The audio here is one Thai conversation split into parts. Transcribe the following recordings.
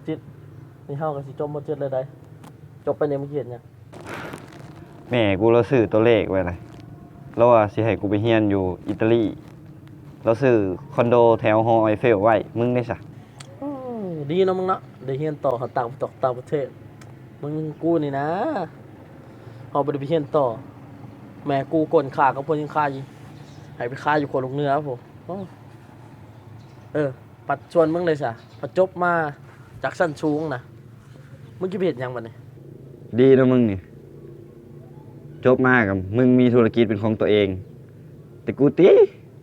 จิตนี่เฮาก็สิจบบ่เจ็ดเลยได้จบไปเนี่ยเมื่อกี้เนี่ยแม่กูเราซื้อตัวเลขไว้เลยแล้วว่าสิให้กูไปเฮียนอยู่อิตาลีเราซื้อคอนโดแถวฮอไอเฟลไว้มึงได้ซะดีเนาะมึงเนาะได้เฮียนต่อเขาต่างประเทศมึงกูนี่นะเฮาบ่ได้ไปเฮียนต่อแม่กูก่นขากับเพิ่นยังคาอยู่ให้ไปคาอยู่คนลงเหนือครับผมปัดชวนมึงเลยซะปัดจบมาจากชั้นสูงนะมึงสิไปเฮ็ดหยังบัดนี้ดีนะมึงนี่จบมากับมึงมีธุรกิจเป็นของตัวเองแต่กูติ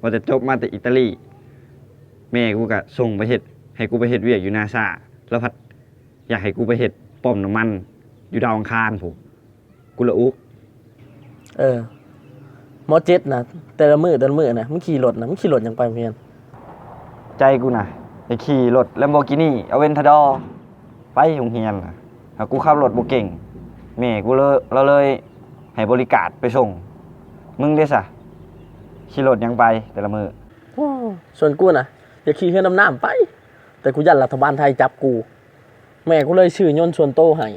ว่าจะจบมาแต่อิตาลีแม่กูก็ส่งไปเฮ็ดให้กูไปเฮ็ดเวียกอยู่นาซาแล้วพัดอยากให้กูไปเฮ็ดป้อมน้ำมันอยู่ดาวอังคารผมกูละอุกมอเจ็ดนะแต่ละมือนะมึงขี่รถยังไปเพียนใจกูนะไปขี่รถ Lamborghini Aventador ไปโรงเรียนน่ะกูขับรถบ่เก่งแม่กูเลยให้บริการไปส่งมึงได้ซะขี่รถยังไปแต่ละมือส่วนกูนะอย่าขี่เฮือน้ำไปแต่กูยันรัฐบาลไทยจับกูแม่กูเลยชื่อยนต์ส่วนโตให้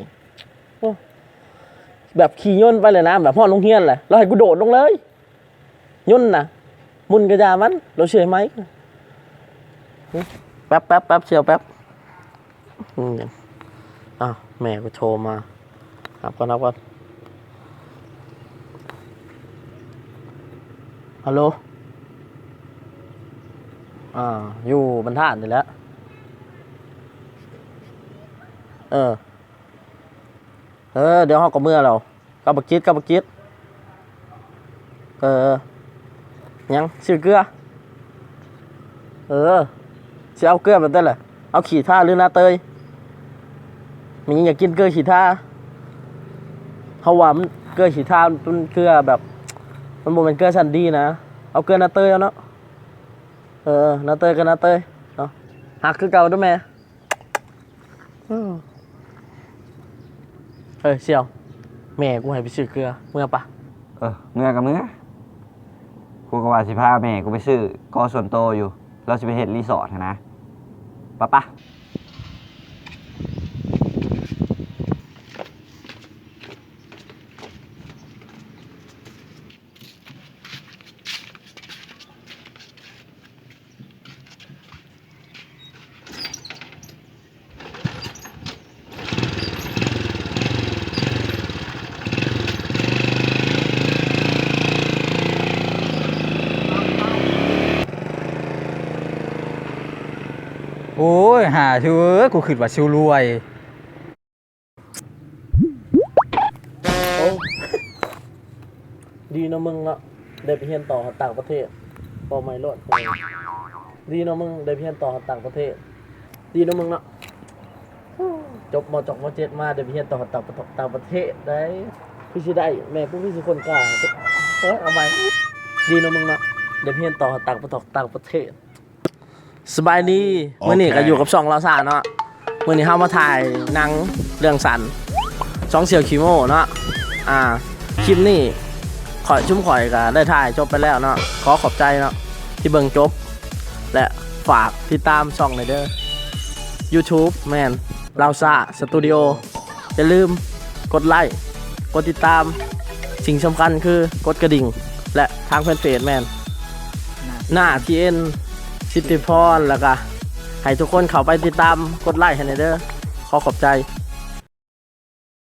แบบขี่ยนต์ไปเลยนะแบบพ่อลงเฮียนแหละแล้วให้กูโดดลงเลยยนต์นะมุนกระยามันเราเชื่อไหมแป๊บเชียวแป๊บแม่กูโทรมานับก่อนฮัลโหลอยู่บรรทัดนี่แหละเดี๋ยวเขาก็เมื่อเรากับบักจิตยังซื้อเกลือสิเอาเกลือแบบนั้นแหละเอาขี่ท่าหรือนาเตยมันยังอยากกินเกลือขี่ท่าเขาว่ามันเกลือขี่ท่ามันเกลือแบบมันบ่เป็นเกลือชั้นดีนะเอาเกลือนาเตยเอาเนาะนาเตยกับนาเตยเนาะหักคือเก่าด้วยแม่เสี่ยวแม่กูให้ไปซื้อเกลือเมื่อปะเมื่อกับเมื่อกูก็ว่าสิพาแม่กูไปซื้อกอส่วนโตอยู่เราสิไปเฮ็ดรีสอร์ทนะปะโอ้ยหาชื่อกูคิดว่าชิวรวยดีนะมึงเนาะได้ไปเรียนต่อต่างประเทศปอไม่รอดดีนะมึงได้ไปเรียนต่อต่างประเทศดีนะมึงเนาะจบมเจ็ดมาได้ไปเรียนต่อต่างประเทศได้พี่สิได้แม่พี่สิคนกล้าเอาใหม่ดีนะมึงเนาะได้ไปเรียนต่อต่างประเทศสบายดีเมื่อนี้ก็อยู่กับช่องเราซ่าเนาะเมื่อนี้เฮามาถ่ายหนังเรื่องสันช่องเสี่ยวคิโมเนาะคลิปนี้ข่อยก็ได้ถ่ายจบไปแล้วเนาะขอขอบใจเนาะที่เบิ่งจบและฝากติดตามช่องหน่อยเด้อ YouTube แมนเราซ่าสตูดิโออย่าลืมกดไลค์กดติดตามสิ่งสำคัญคือกดกระดิ่งและทางแฟนเพจแมนหน้า TNสิทธิพรแล้วก็ให้ทุกคนเข้าไปติดตามกดไลค์ให้หน่อยเด้อขอขอบใจ